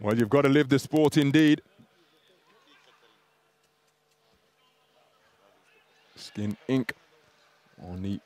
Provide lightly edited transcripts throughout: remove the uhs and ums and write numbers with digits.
Well, you've got to live the sport indeed. Skin ink on the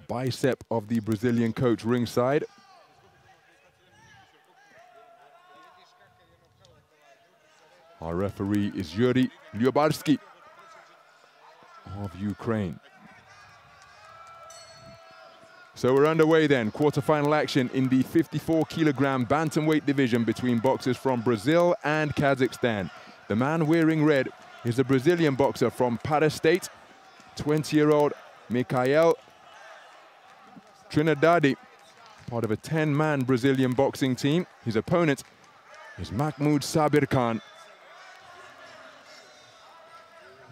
bicep of the Brazilian coach ringside. Our referee is Yuri Lyobarsky of Ukraine. So we're underway then, quarterfinal action in the 54-kilogram bantamweight division between boxers from Brazil and Kazakhstan. The man wearing red is a Brazilian boxer from Para State, 20-year-old Mikhail Trinidade, part of a 10-man Brazilian boxing team. His opponent is Makhmud Sabyrkhan,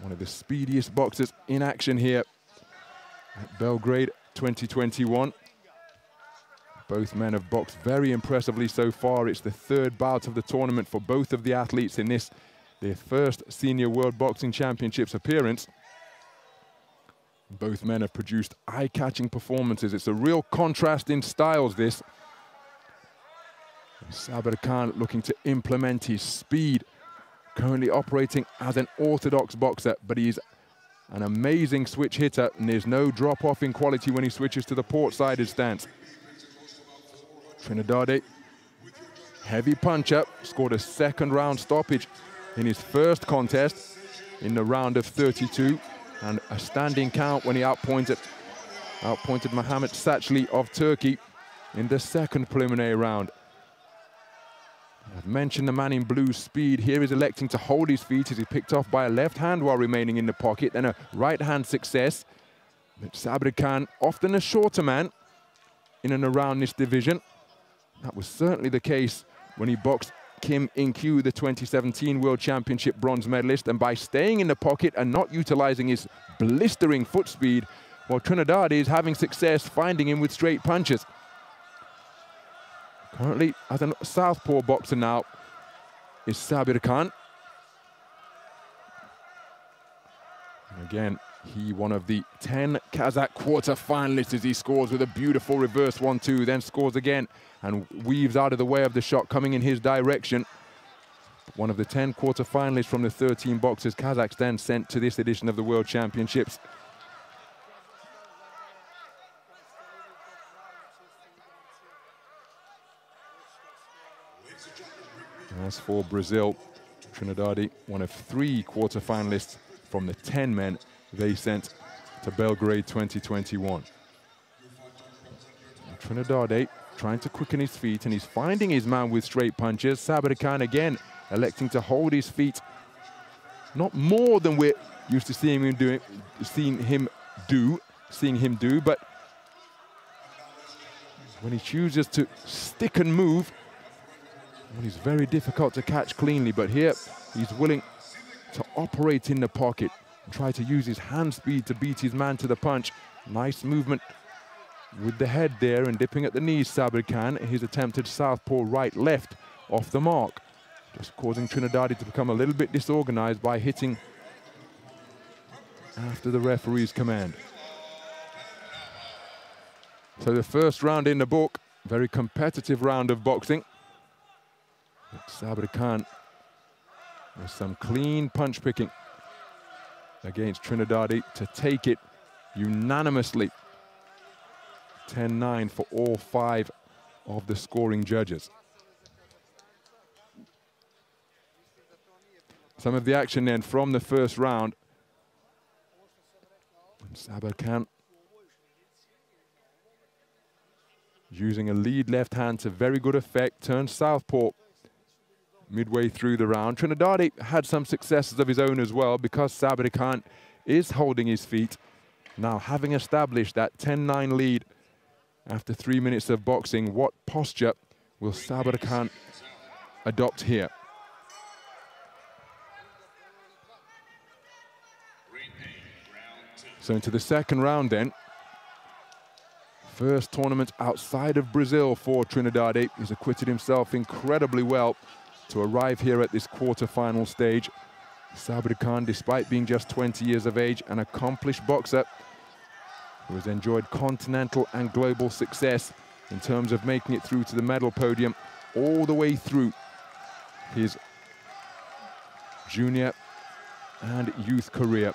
one of the speediest boxers in action here at Belgrade 2021. Both men have boxed very impressively so far. It's the third bout of the tournament for both of the athletes in this, their first Senior World Boxing Championships appearance. Both men have produced eye-catching performances. It's a real contrast in styles, this. Sabyrkhan looking to implement his speed, currently operating as an orthodox boxer, but he's an amazing switch hitter, and there's no drop-off in quality when he switches to the port-sided stance. Trinidade, heavy puncher, scored a second-round stoppage in his first contest in the round of 32, and a standing count when he outpointed Mohamed Sachli of Turkey in the second preliminary round. I've mentioned the man in blue's speed. Here he's electing to hold his feet as he's picked off by a left hand while remaining in the pocket, then a right hand success. But Sabyrkhan, often a shorter man in and around this division. That was certainly the case when he boxed Kim In-kyu, the 2017 World Championship bronze medalist, and by staying in the pocket and not utilizing his blistering foot speed, while Trinidade is having success finding him with straight punches. Currently, as a southpaw boxer now, is Sabyrkhan. Again, he one of the 10 Kazakh quarter-finalists as he scores with a beautiful reverse 1-2, then scores again and weaves out of the way of the shot coming in his direction. One of the 10 quarter-finalists from the 13 boxers Kazakhstan sent to this edition of the World Championships. As for Brazil, Trinidade, one of 3 quarter-finalists from the 10 men they sent to Belgrade 2021. And Trinidade trying to quicken his feet, and he's finding his man with straight punches. Sabyrkhan again electing to hold his feet, not more than we're used to seeing him do, but when he chooses to stick and move, well, he's very difficult to catch cleanly, but here he's willing to operate in the pocket and try to use his hand speed to beat his man to the punch. Nice movement with the head there and dipping at the knees, Sabyrkhan. His attempted southpaw right-left off the mark, just causing Trinidade to become a little bit disorganized by hitting after the referee's command. So the first round in the book, very competitive round of boxing. Sabyrkhan with some clean punch picking against Trinidade to take it unanimously. 10-9 for all 5 of the scoring judges. Some of the action then from the first round. Sabyrkhan using a lead left hand to very good effect, turns southpaw midway through the round. Trinidade had some successes of his own as well, because Sabyrkhan is holding his feet. Now, having established that 10-9 lead after 3 minutes of boxing, what posture will Sabyrkhan adopt here? So into the second round then. First tournament outside of Brazil for Trinidade. He's acquitted himself incredibly well to arrive here at this quarter-final stage. Sabyrkhan, despite being just 20 years of age, an accomplished boxer who has enjoyed continental and global success in terms of making it through to the medal podium all the way through his junior and youth career.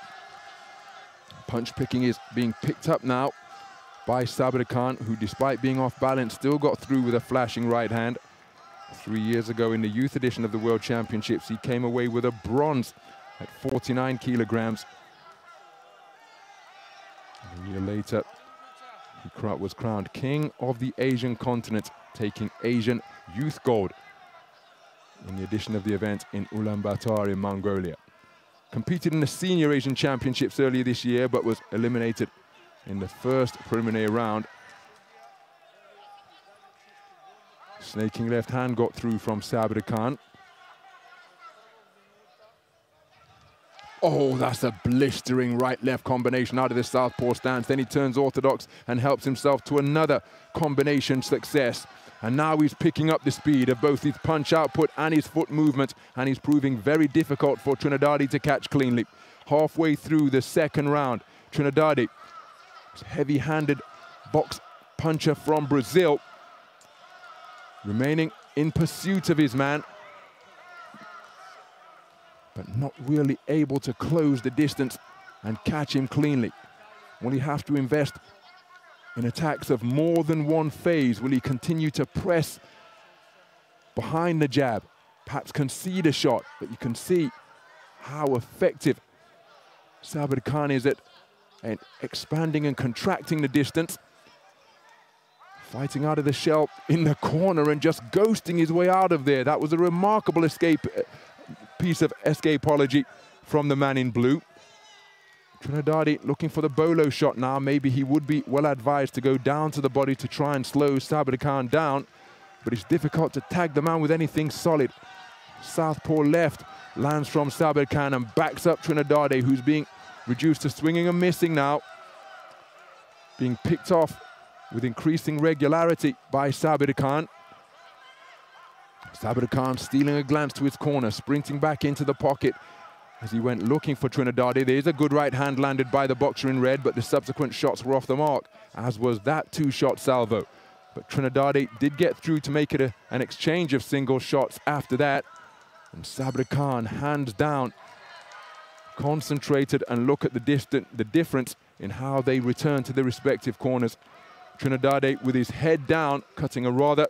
Punch picking is being picked up now by Sabyrkhan, who despite being off balance still got through with a flashing right hand. 3 years ago in the youth edition of the World Championships, he came away with a bronze at 49 kilograms. A year later, he was crowned King of the Asian continent, taking Asian youth gold in the edition of the event in Ulaanbaatar in Mongolia. Competed in the Senior Asian Championships earlier this year, but was eliminated in the first preliminary round. Snaking left hand got through from Sabyrkhan. Oh, that's a blistering right-left combination out of the southpaw stance. Then he turns orthodox and helps himself to another combination success. And now he's picking up the speed of both his punch output and his foot movement, and he's proving very difficult for Trinidade to catch cleanly. Halfway through the second round, Trinidade, heavy-handed box puncher from Brazil, remaining in pursuit of his man, but not really able to close the distance and catch him cleanly. Will he have to invest in attacks of more than one phase? Will he continue to press behind the jab, perhaps concede a shot? But you can see how effective Sabyrkhan is at expanding and contracting the distance, fighting out of the shell in the corner and just ghosting his way out of there. That was a remarkable piece of escapology from the man in blue. Trinidade looking for the bolo shot now. Maybe he would be well advised to go down to the body to try and slow Sabyrkhan down, but it's difficult to tag the man with anything solid. Southpaw left lands from Sabyrkhan and backs up Trinidade, who's being reduced to swinging and missing now. Being picked off with increasing regularity by Sabyrkhan. Sabyrkhan stealing a glance to his corner, sprinting back into the pocket as he went looking for Trinidade. There's a good right hand landed by the boxer in red, but the subsequent shots were off the mark, as was that two-shot salvo. But Trinidade did get through to make it an exchange of single shots after that. And Sabyrkhan, hands down, concentrated, and look at the difference in how they return to their respective corners. Trinidade with his head down, cutting a rather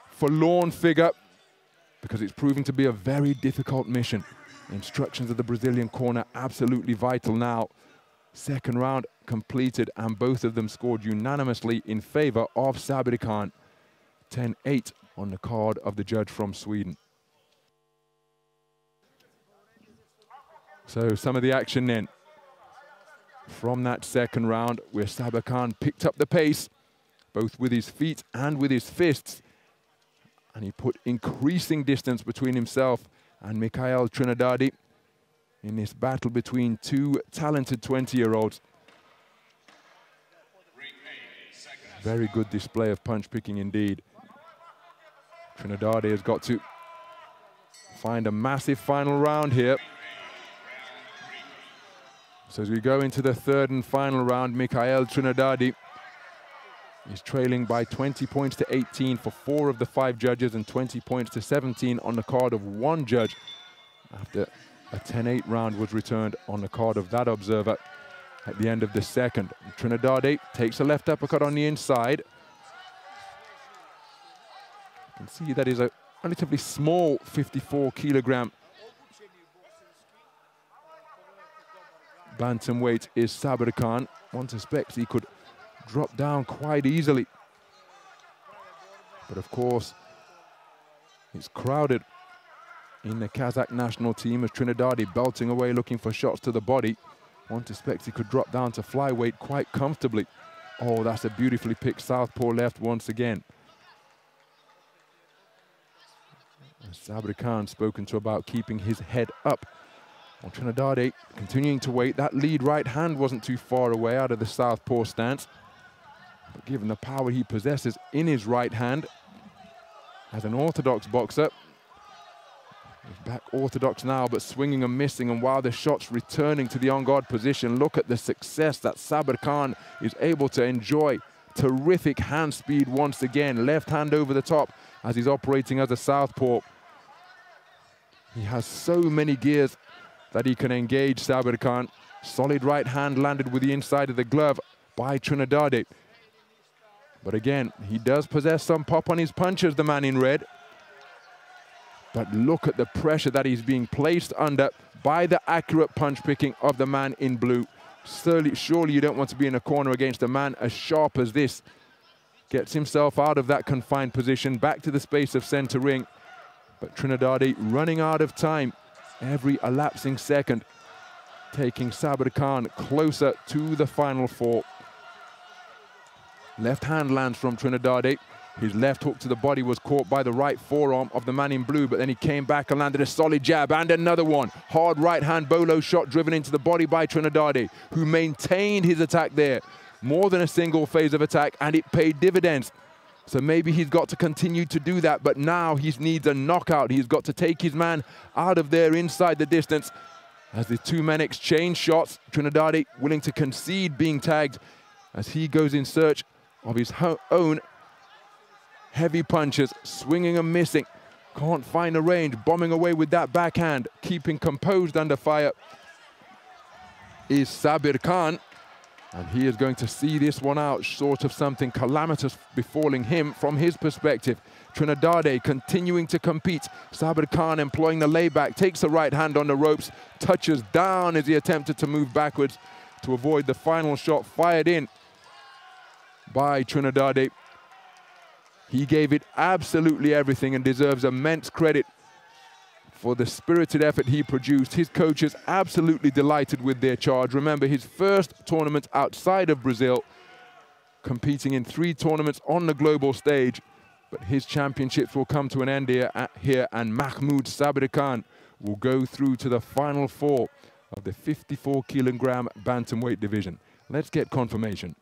forlorn figure, because it's proving to be a very difficult mission. Instructions of the Brazilian corner absolutely vital now. Second round completed, and both of them scored unanimously in favor of Sabyrkhan. 10-8 on the card of the judge from Sweden. So some of the action then from that second round, where Sabyrkhan picked up the pace, both with his feet and with his fists, and he put increasing distance between himself and Mikhail Trinidade in this battle between two talented 20-year-olds. Very good display of punch picking indeed. Trinidade has got to find a massive final round here. So as we go into the third and final round, Mikhail Trinidade is trailing by 20 points to 18 for 4 of the 5 judges and 20 points to 17 on the card of 1 judge, after a 10-8 round was returned on the card of that observer at the end of the second. Trinidade takes a left uppercut on the inside. You can see that is a relatively small 54-kilogram bantamweight is Sabyrkhan. One suspects he could drop down quite easily. But of course, it's crowded in the Kazakh national team as Trinidade belting away looking for shots to the body. One suspects he could drop down to flyweight quite comfortably. Oh, that's a beautifully picked southpaw left once again. Sabyrkhan spoken to about keeping his head up. Well, Trinidade continuing to wait. That lead right hand wasn't too far away out of the southpaw stance. But given the power he possesses in his right hand, as an orthodox boxer, he's back orthodox now, but swinging and missing. And while the shot's returning to the on-guard position, look at the success that Sabyrkhan is able to enjoy. Terrific hand speed once again. Left hand over the top as he's operating as a southpaw. He has so many gears that he can engage Sabyrkhan. Solid right hand landed with the inside of the glove by Trinidade. But again, he does possess some pop on his punches, the man in red. But look at the pressure that he's being placed under by the accurate punch picking of the man in blue. Surely you don't want to be in a corner against a man as sharp as this. Gets himself out of that confined position, back to the space of center ring. But Trinidade running out of time every elapsing second, taking Sabyrkhan closer to the final four. Left hand lands from Trinidade. His left hook to the body was caught by the right forearm of the man in blue, but then he came back and landed a solid jab and another one. Hard right hand bolo shot driven into the body by Trinidade, who maintained his attack there. More than a single phase of attack, and it paid dividends. So maybe he's got to continue to do that, but now he needs a knockout. He's got to take his man out of there inside the distance. As the two men exchange shots, Trinidade willing to concede being tagged as he goes in search of his own heavy punches, swinging and missing. Can't find a range, bombing away with that backhand, keeping composed under fire is Sabyrkhan. And he is going to see this one out, sort of something calamitous befalling him from his perspective. Trinidade continuing to compete. Sabyrkhan employing the layback, takes the right hand on the ropes, touches down as he attempted to move backwards to avoid the final shot fired in by Trinidade. He gave it absolutely everything and deserves immense credit for the spirited effort he produced. His coaches absolutely delighted with their charge. Remember, his first tournament outside of Brazil, competing in 3 tournaments on the global stage. But his championships will come to an end here and Makhmud Sabyrkhan will go through to the final 4 of the 54-kilogram bantamweight division. Let's get confirmation.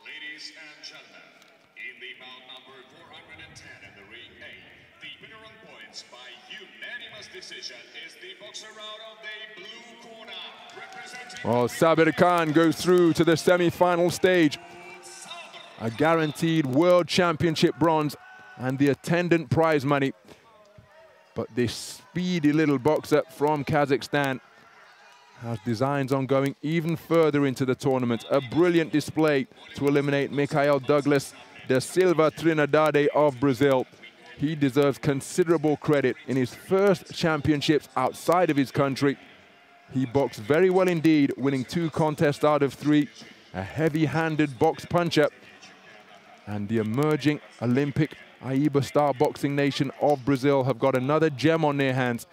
Ladies and gentlemen, in the bout number 410 in the ring A, the winner on points by unanimous decision is the boxer out of the blue corner, representing... Well, Sabyrkhan goes through to the semi-final stage. A guaranteed world championship bronze and the attendant prize money. But this speedy little boxer from Kazakhstan has designs on going even further into the tournament. A brilliant display to eliminate Mikhail Douglas da Silva Trinidade of Brazil. He deserves considerable credit in his first championships outside of his country. He boxed very well indeed, winning 2 contests out of 3. A heavy-handed box puncher. And the emerging Olympic AIBA star boxing nation of Brazil have got another gem on their hands.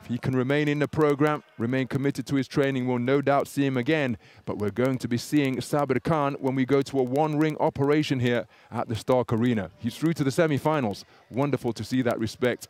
If he can remain in the program, remain committed to his training, we'll no doubt see him again. But we're going to be seeing Sabyrkhan when we go to a one-ring operation here at the Stark Arena. He's through to the semi-finals. Wonderful to see that respect